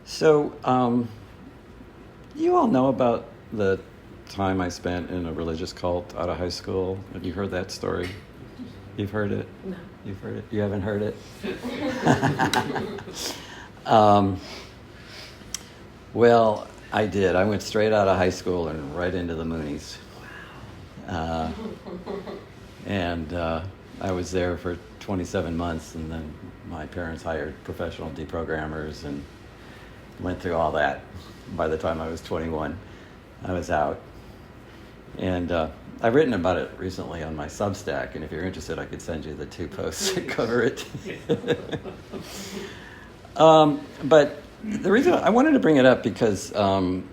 So, you all know about the time I spent in a religious cult out of high school. Have you heard that story? You've heard it? No. You've heard it? You haven't heard it? um, well, I did. I went straight out of high school and right into the Moonies. And I was there for 27 months, and then my parents hired professional deprogrammers and went through all that. By the time I was 21, I was out. And I've written about it recently on my Substack, and if you're interested, I could send you the 2 posts that cover it. But the reason I wanted to bring it up because, as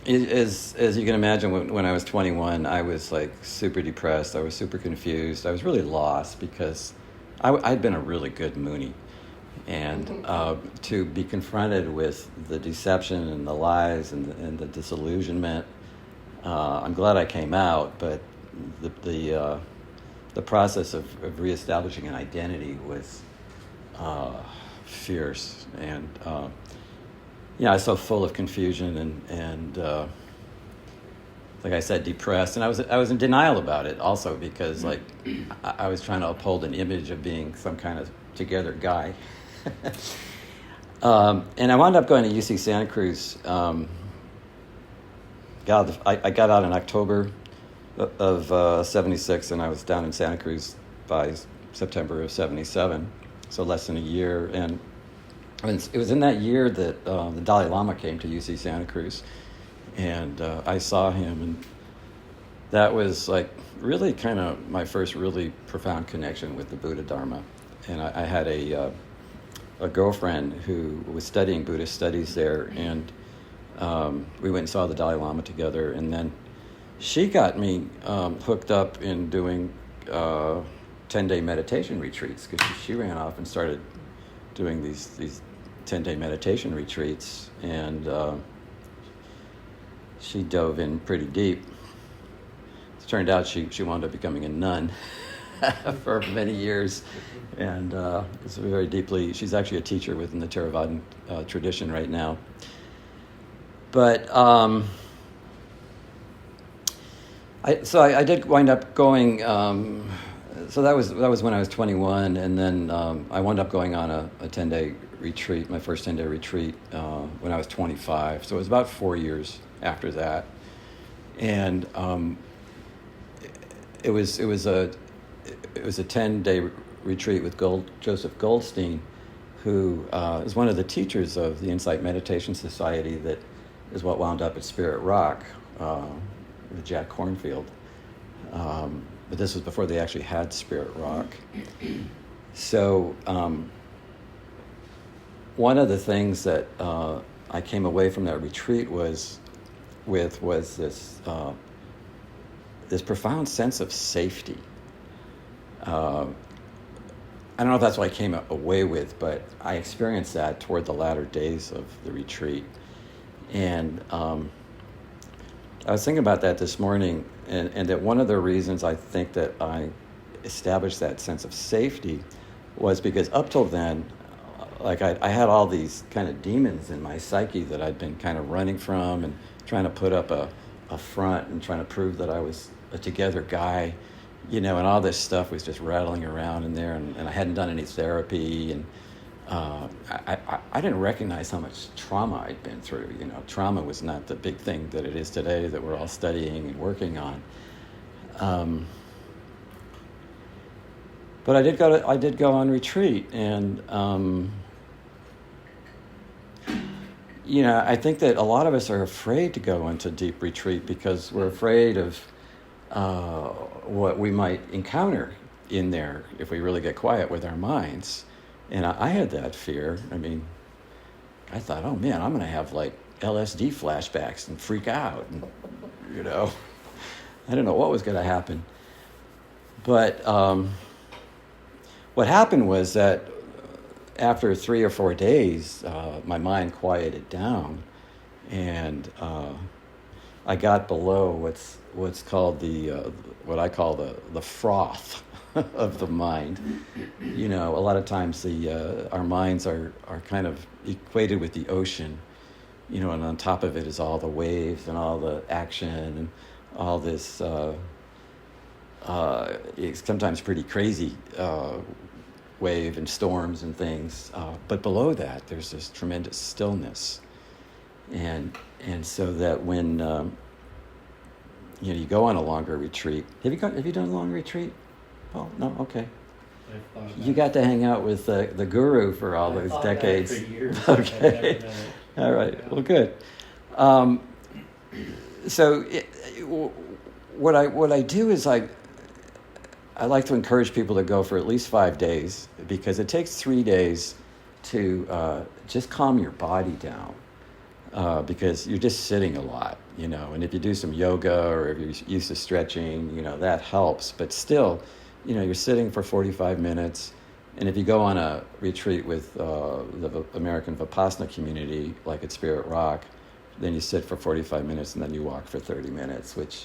you can imagine, when I was 21, I was like super depressed. I was super confused. I was really lost because I'd been a really good Moonie. And to be confronted with the deception and the lies and the disillusionment, I'm glad I came out, but the process of reestablishing an identity was fierce, and I was so full of confusion and like I said, depressed, and I was in denial about it also because like I was trying to uphold an image of being some kind of together guy. And I wound up going to UC Santa Cruz. I got out in October of 76, and I was down in Santa Cruz by September of 77, so less than a year. And it was in that year that the Dalai Lama came to UC Santa Cruz, and I saw him, and that was like really kind of my first really profound connection with the Buddha Dharma. And I had a girlfriend who was studying Buddhist studies there, and we went and saw the Dalai Lama together, and then she got me hooked up in doing 10-day meditation retreats, because she ran off and started doing these 10-day meditation retreats, and she dove in pretty deep. It turned out she wound up becoming a nun for many years, and it's very deeply. She's actually a teacher within the Theravadan tradition right now. But I did wind up going. So that was when I was 21, and then I wound up going on a 10-day retreat, my first 10-day retreat, when I was 25. So it was about 4 years after that, and it was a 10-day retreat with Joseph Goldstein, who is one of the teachers of the Insight Meditation Society that is what wound up at Spirit Rock with Jack Kornfield. But this was before they actually had Spirit Rock. So one of the things that I came away from that retreat was this profound sense of safety. I don't know if that's what I came away with, but I experienced that toward the latter days of the retreat. And I was thinking about that this morning, and that one of the reasons I think that I established that sense of safety was because up till then, like I had all these kind of demons in my psyche that I'd been kind of running from and trying to put up a front and trying to prove that I was a together guy, and all this stuff was just rattling around in there, and I hadn't done any therapy, and I didn't recognize how much trauma I'd been through. Trauma was not the big thing that it is today that we're all studying and working on. But I did go on retreat, and I think that a lot of us are afraid to go into deep retreat because we're afraid of what we might encounter in there if we really get quiet with our minds. And I had that fear. I mean, I thought, oh man, I'm going to have like LSD flashbacks and freak out. And, I don't know what was going to happen. But what happened was that after 3 or 4 days, my mind quieted down. And I got below what's called what I call the froth of the mind. You know, a lot of times our minds are kind of equated with the ocean. You know, and on top of it is all the waves and all the action and all this. It's sometimes pretty crazy wave and storms and things. But below that, there's this tremendous stillness, and so that when you go on a longer retreat. Have you done a long retreat? Oh no, okay. You got to hang out with the guru for all those decades. For years. Okay. All right. Yeah. Well, good. So what I do is I like to encourage people to go for at least 5 days, because it takes 3 days to just calm your body down, because you're just sitting a lot, you know. And if you do some yoga or if you're used to stretching, you know, that helps. But still, you know, you're sitting for 45 minutes. And if you go on a retreat with the American Vipassana community, like at Spirit Rock, then you sit for 45 minutes and then you walk for 30 minutes, which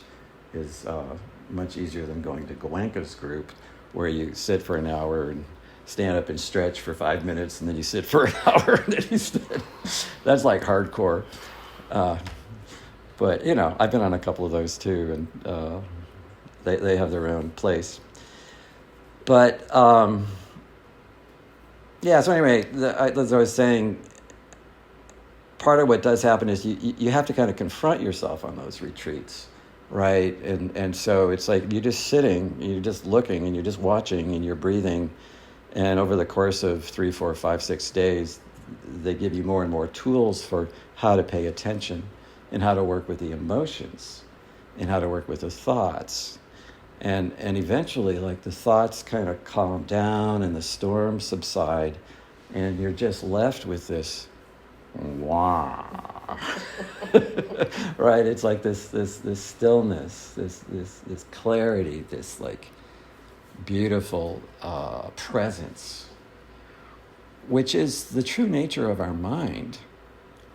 is much easier than going to Goenka's group, where you sit for an hour and stand up and stretch for 5 minutes, and then you sit for an hour and then you stand. That's like hardcore. But, you know, I've been on a couple of those too, and they have their own place. But, yeah, so anyway, as I was saying, part of what does happen is you have to kind of confront yourself on those retreats, right? And so it's like you're just sitting, you're just looking, and you're just watching, and you're breathing. And over the course of 3, 4, 5, 6 days, they give you more and more tools for how to pay attention and how to work with the emotions and how to work with the thoughts. And eventually, like, the thoughts kind of calm down and the storms subside, and you're just left with this wow. Right? It's like this stillness, this clarity, this like beautiful presence, which is the true nature of our mind,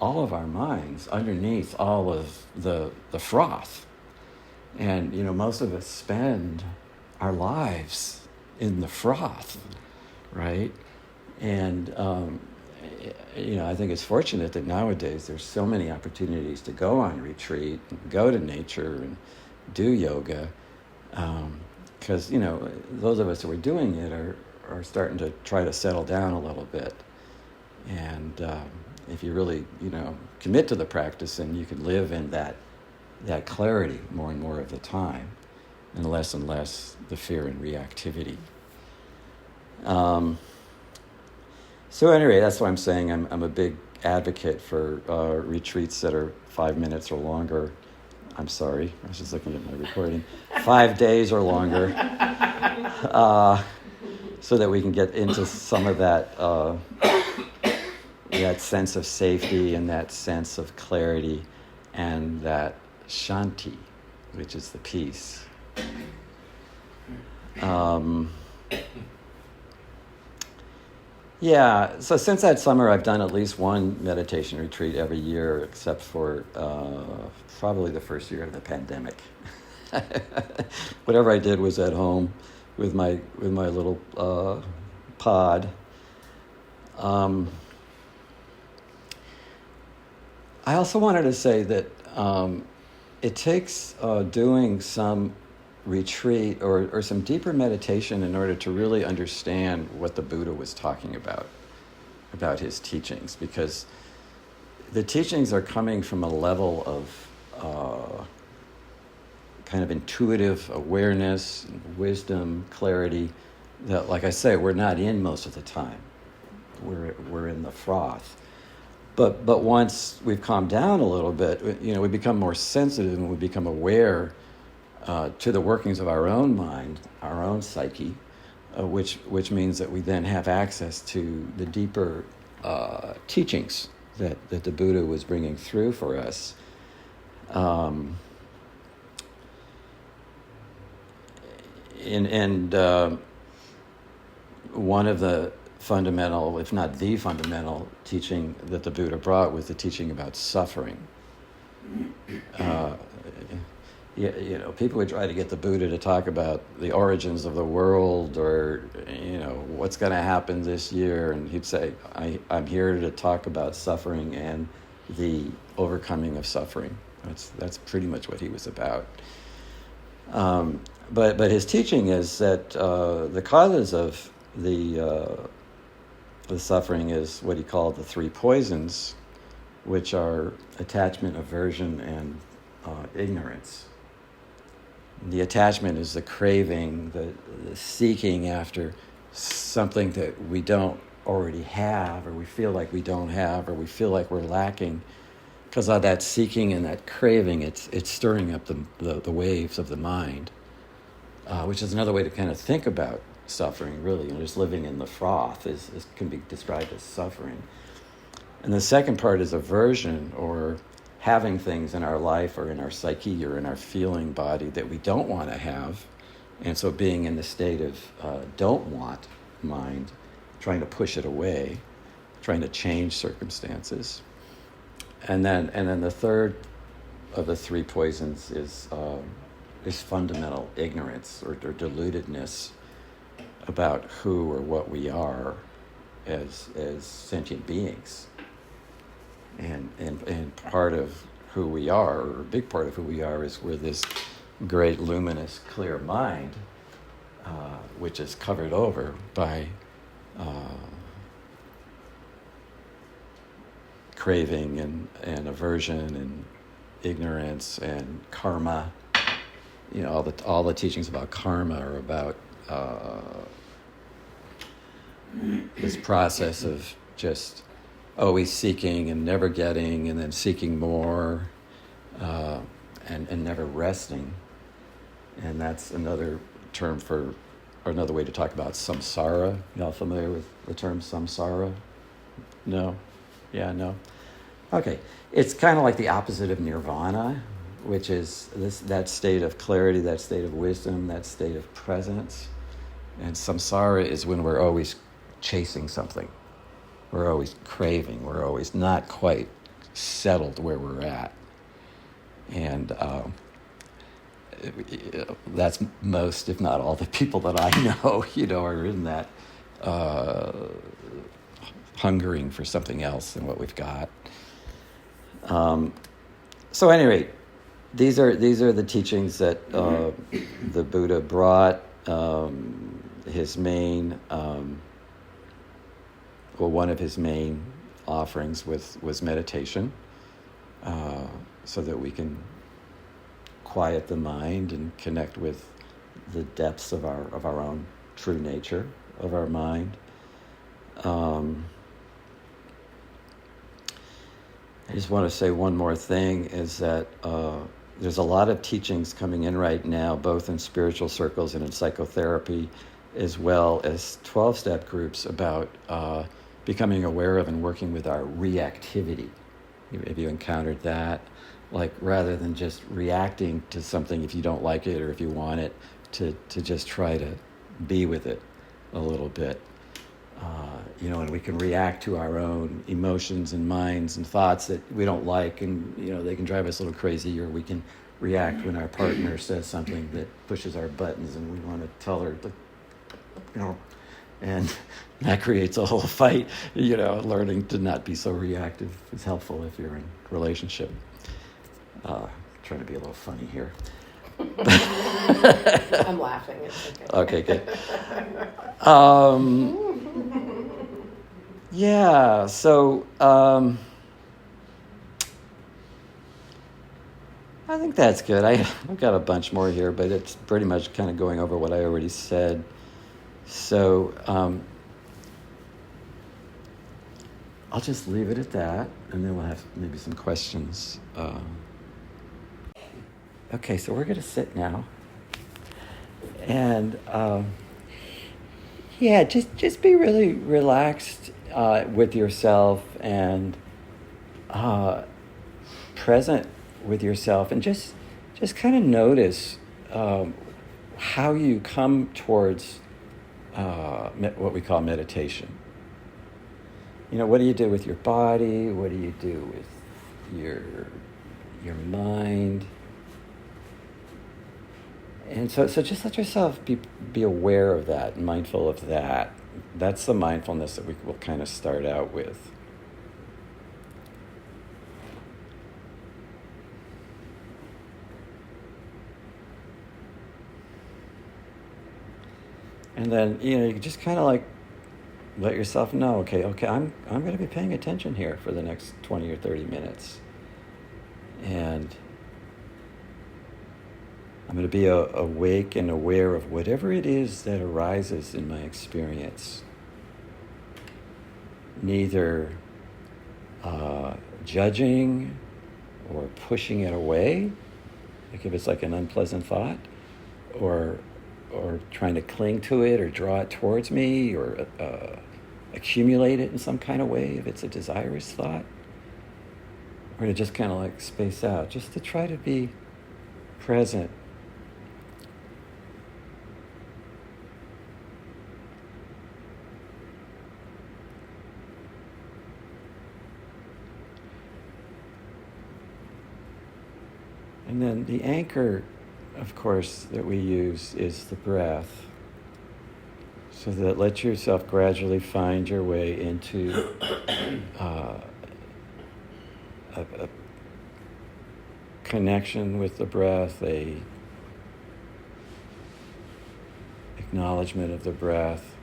all of our minds, underneath all of the froth. And, you know, most of us spend our lives in the froth, right? And, you know, I think it's fortunate that nowadays there's so many opportunities to go on retreat and go to nature and do yoga. Because, you know, those of us who are doing it are starting to try to settle down a little bit. And if you really, you know, commit to the practice, then you can live in that clarity more and more of the time, and less the fear and reactivity. So anyway, that's why I'm saying I'm a big advocate for retreats that are 5 minutes or longer. I'm sorry, I was just looking at my recording. 5 days or longer, so that we can get into some of that sense of safety and that sense of clarity and that Shanti, which is the peace. Yeah, so since that summer, I've done at least one meditation retreat every year, except for probably the first year of the pandemic. Whatever I did was at home with my little pod. I also wanted to say that it takes doing some retreat or some deeper meditation in order to really understand what the Buddha was talking about his teachings, because the teachings are coming from a level of kind of intuitive awareness, wisdom, clarity that, like I say, we're not in most of the time. We're in the froth. But once we've calmed down a little bit, you know, we become more sensitive and we become aware to the workings of our own mind, our own psyche, which means that we then have access to the deeper teachings that the Buddha was bringing through for us. And one of the fundamental, if not the fundamental teaching that the Buddha brought was the teaching about suffering. people would try to get the Buddha to talk about the origins of the world, or what's going to happen this year, and he'd say, I'm here to talk about suffering and the overcoming of suffering. That's pretty much what he was about. But his teaching is that the causes of the suffering is what he called the three poisons, which are attachment, aversion, and ignorance. The attachment is the craving, the seeking after something that we don't already have, or we feel like we don't have, or we feel like we're lacking. Because of that seeking and that craving, it's stirring up the waves of the mind, which is another way to kind of think about suffering, really. Just living in the froth can be described as suffering. And the second part is aversion, or having things in our life or in our psyche or in our feeling body that we don't want to have. And so being in the state of don't want mind, trying to push it away, trying to change circumstances. And then the third of the three poisons is fundamental ignorance or deludedness about who or what we are as sentient beings. And part of who we are, or a big part of who we are, is we're this great, luminous, clear mind, which is covered over by craving and aversion and ignorance and karma. All the teachings about karma are about this process of just always seeking and never getting, and then seeking more, and never resting. And that's another term or another way to talk about samsara. Y'all familiar with the term samsara? No? Yeah, no? Okay. It's kind of like the opposite of nirvana, which is that state of clarity, that state of wisdom, that state of presence. And samsara is when we're always chasing something. We're always craving. We're always not quite settled where we're at. And that's most, if not all, the people that I know, are in that hungering for something else than what we've got. So, at any rate, these are the teachings that the Buddha brought. His main one of his main offerings was meditation, so that we can quiet the mind and connect with the depths of our own true nature of our mind. I just want to say one more thing, is that there's a lot of teachings coming in right now, both in spiritual circles and in psychotherapy, as well as 12-step groups, about becoming aware of and working with our reactivity. Have you encountered that? Like, rather than just reacting to something if you don't like it or if you want it, to just try to be with it a little bit. And we can react to our own emotions and minds and thoughts that we don't like, and they can drive us a little crazy, or we can react when our partner says something that pushes our buttons and we want to tell her, and that creates a whole fight. Learning to not be so reactive is helpful if you're in a relationship. Trying to be a little funny here. I'm laughing. It's okay. Okay, good. Yeah, so I think that's good. I've got a bunch more here, but it's pretty much kind of going over what I already said. So I'll just leave it at that, and then we'll have maybe some questions. Okay, so we're going to sit now. And just be really relaxed with yourself, and present with yourself, and just kind of notice how you come towards what we call meditation. What do you do with your body? What do you do with your mind? And so just let yourself be aware of that, mindful of that. That's the mindfulness that we will kind of start out with. And then, you just kind of like let yourself know, okay, I'm going to be paying attention here for the next 20 or 30 minutes. And I'm going to be awake and aware of whatever it is that arises in my experience. Neither judging or pushing it away, like if it's like an unpleasant thought, or trying to cling to it or draw it towards me or accumulate it in some kind of way if it's a desirous thought. Or to just kind of like space out, just to try to be present. And then the anchor, of course, that we use is the breath. So that let yourself gradually find your way into a connection with the breath, a acknowledgement of the breath,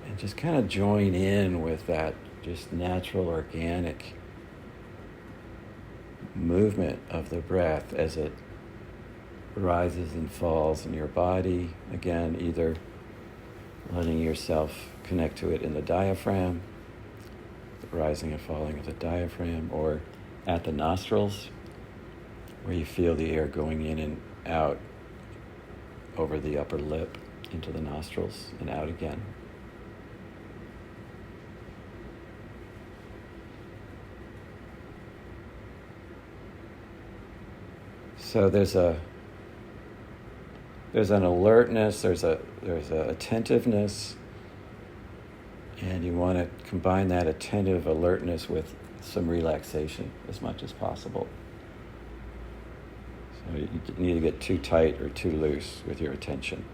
and just kind of join in with that just natural, organic movement of the breath as it rises and falls in your body. Again, either letting yourself connect to it in the diaphragm, the rising and falling of the diaphragm, or at the nostrils, where you feel the air going in and out over the upper lip into the nostrils and out again. So there's an alertness, there's a attentiveness, and you want to combine that attentive alertness with some relaxation as much as possible. So you need to get too tight or too loose with your attention.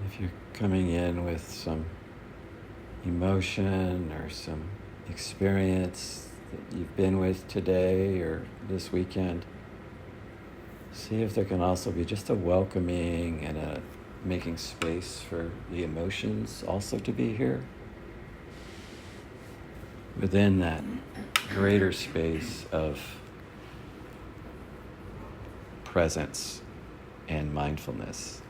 If you're coming in with some emotion or some experience that you've been with today or this weekend, see if there can also be just a welcoming and a making space for the emotions also to be here within that greater space of presence and mindfulness.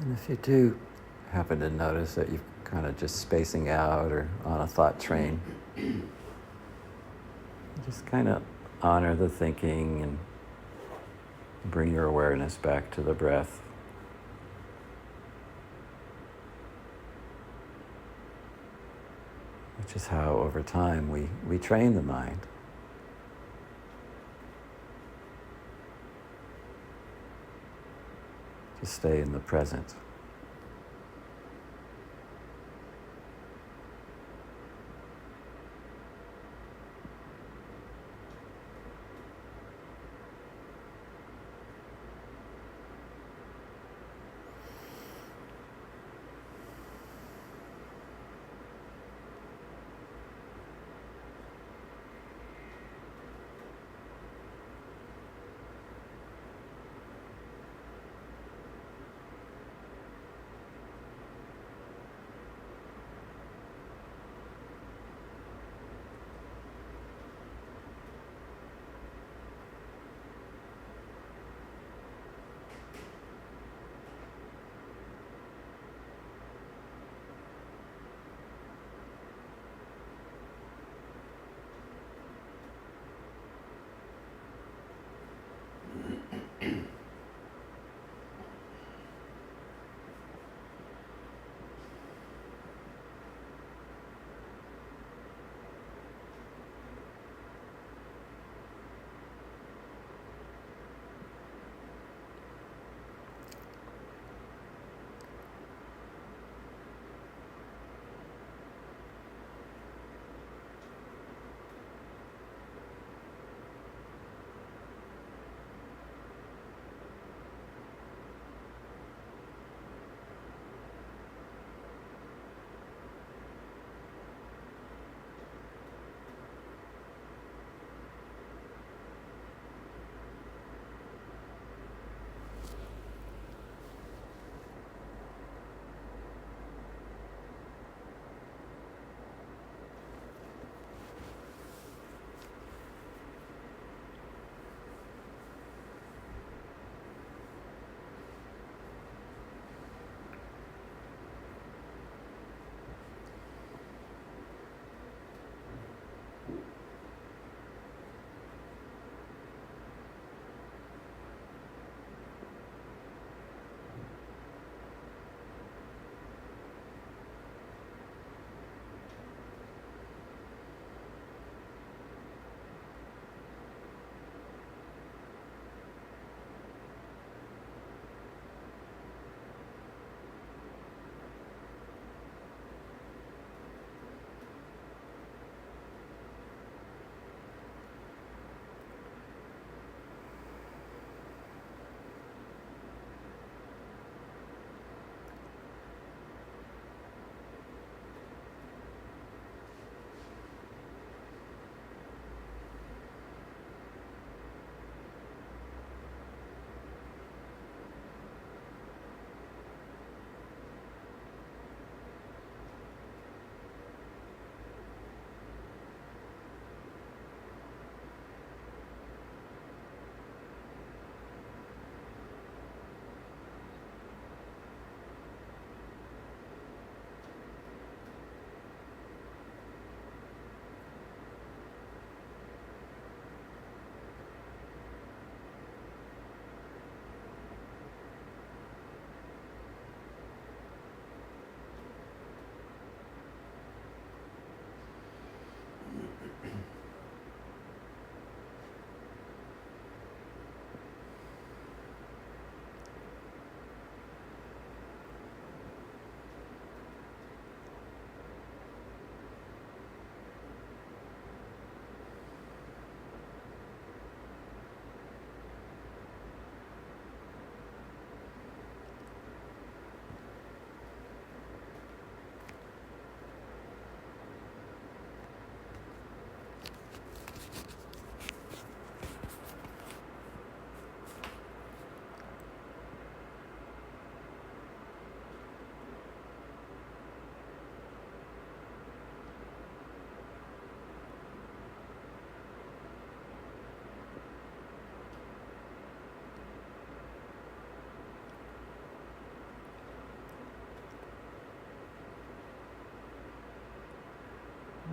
And if you do happen to notice that you're kind of just spacing out or on a thought train, just kind of honor the thinking and bring your awareness back to the breath. Which is how, over time, we train the mind. To stay in the present.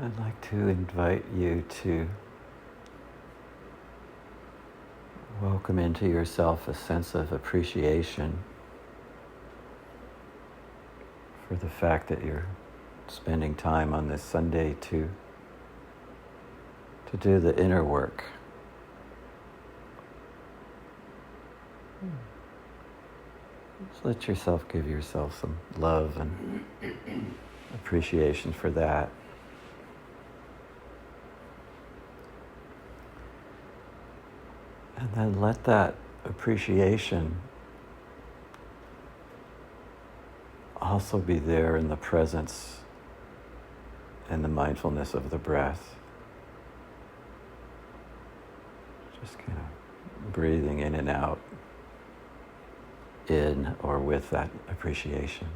I'd like to invite you to welcome into yourself a sense of appreciation for the fact that you're spending time on this Sunday to do the inner work. Just let yourself give yourself some love and appreciation for that. And then let that appreciation also be there in the presence and the mindfulness of the breath. Just kind of breathing in and out, in or with that appreciation.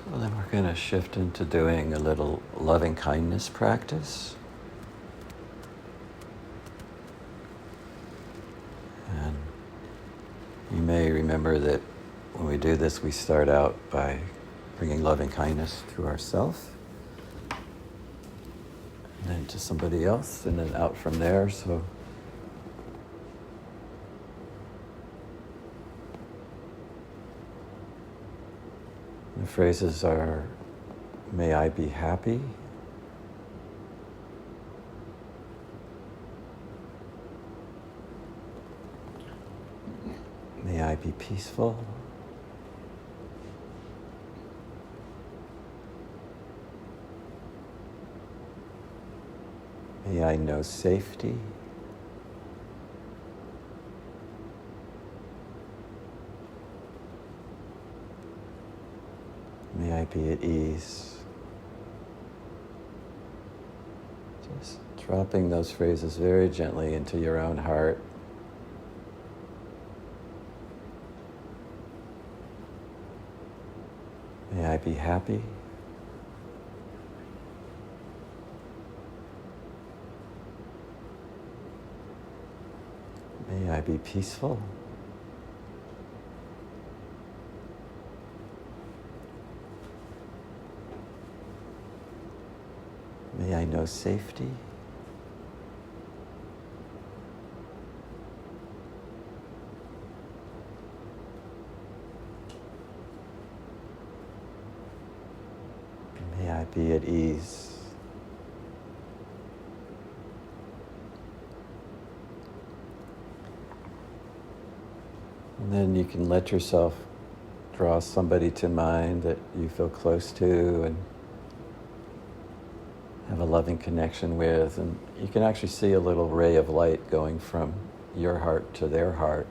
Well, then we're going to shift into doing a little loving kindness practice. And you may remember that when we do this, we start out by bringing loving kindness to ourselves, and then to somebody else, and then out from there. So the phrases are, may I be happy, may I be peaceful, may I know safety, may I be at ease. Just dropping those phrases very gently into your own heart. May I be happy. May I be peaceful. May I know safety. May I be at ease. And then you can let yourself draw somebody to mind that you feel close to and have a loving connection with. And you can actually see a little ray of light going from your heart to their heart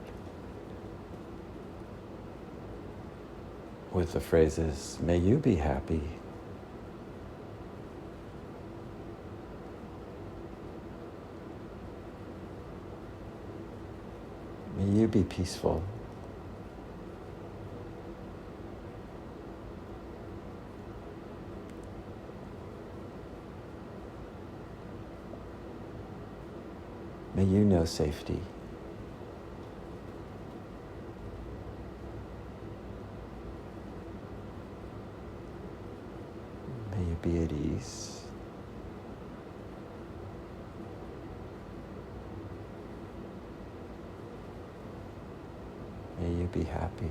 with the phrases, "May you be happy." "May you be peaceful." "May you know safety." "May you be at ease." "May you be happy."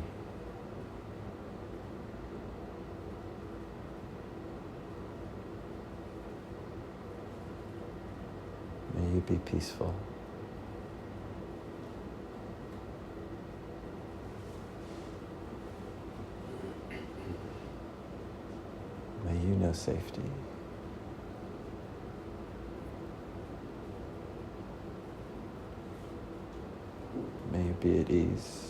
"May you be peaceful." "May you know safety." "May you be at ease."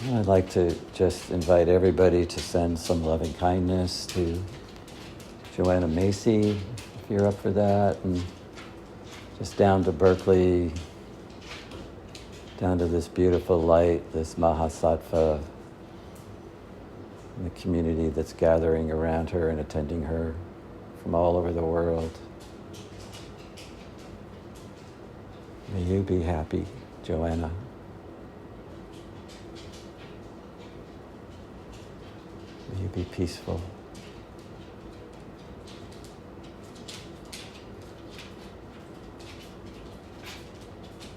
I'd like to just invite everybody to send some loving kindness to Joanna Macy, if you're up for that, and just down to Berkeley, down to this beautiful light, this Mahasattva, and the community that's gathering around her and attending her from all over the world. May you be happy, Joanna. May you be peaceful.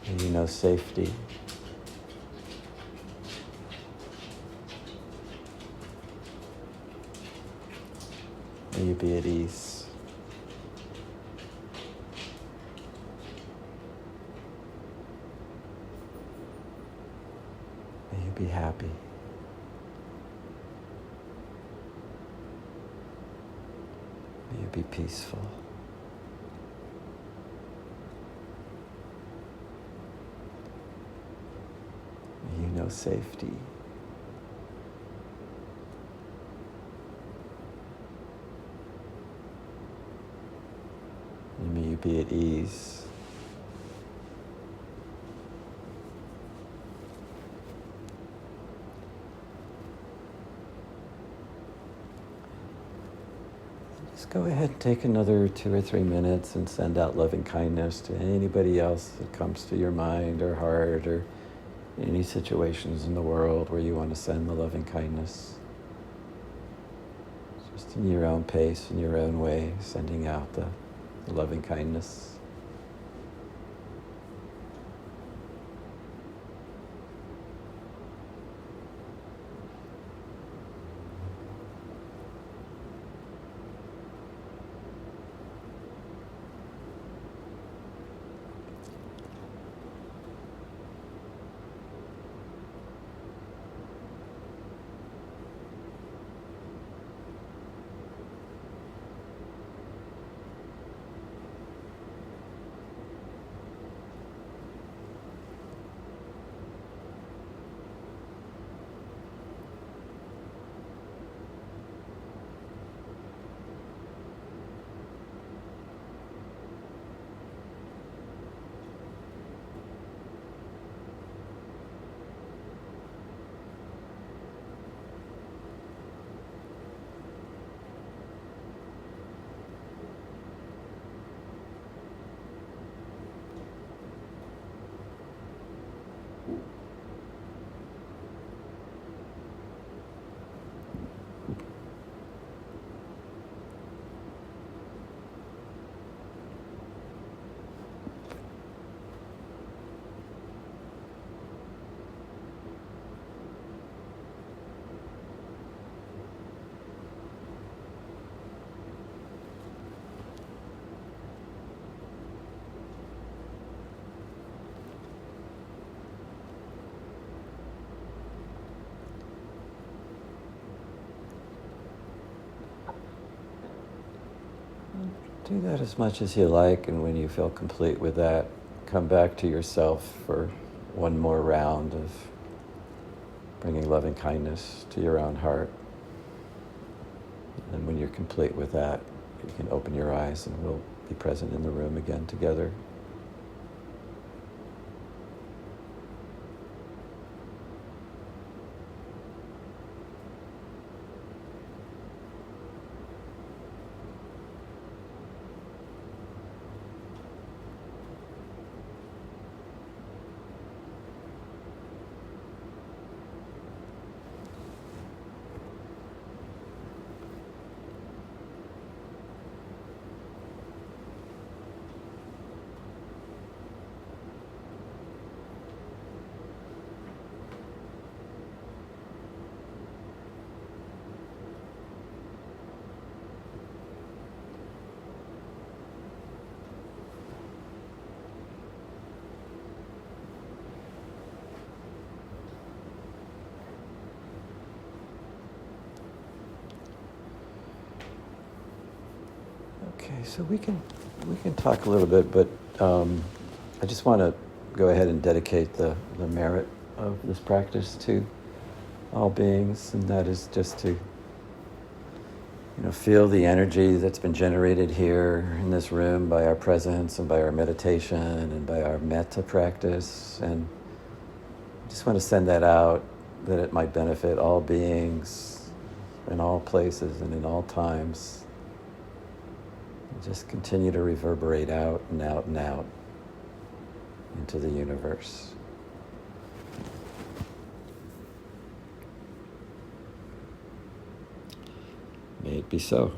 May you know safety. May you be at ease. May you be happy. May you be peaceful. May you know safety. And may you be at ease. Just go ahead and take another 2 or 3 minutes and send out loving kindness to anybody else that comes to your mind or heart, or any situations in the world where you want to send the loving kindness. Just in your own pace, in your own way, sending out the loving kindness. Do that as much as you like, and when you feel complete with that, come back to yourself for one more round of bringing loving kindness to your own heart. And when you're complete with that, you can open your eyes and we'll be present in the room again together. Okay, so we can talk a little bit, but I just want to go ahead and dedicate the merit of this practice to all beings, and that is just to feel the energy that's been generated here in this room by our presence and by our meditation and by our metta practice, and just want to send that out that it might benefit all beings in all places and in all times. Just continue to reverberate out and out and out into the universe. May it be so.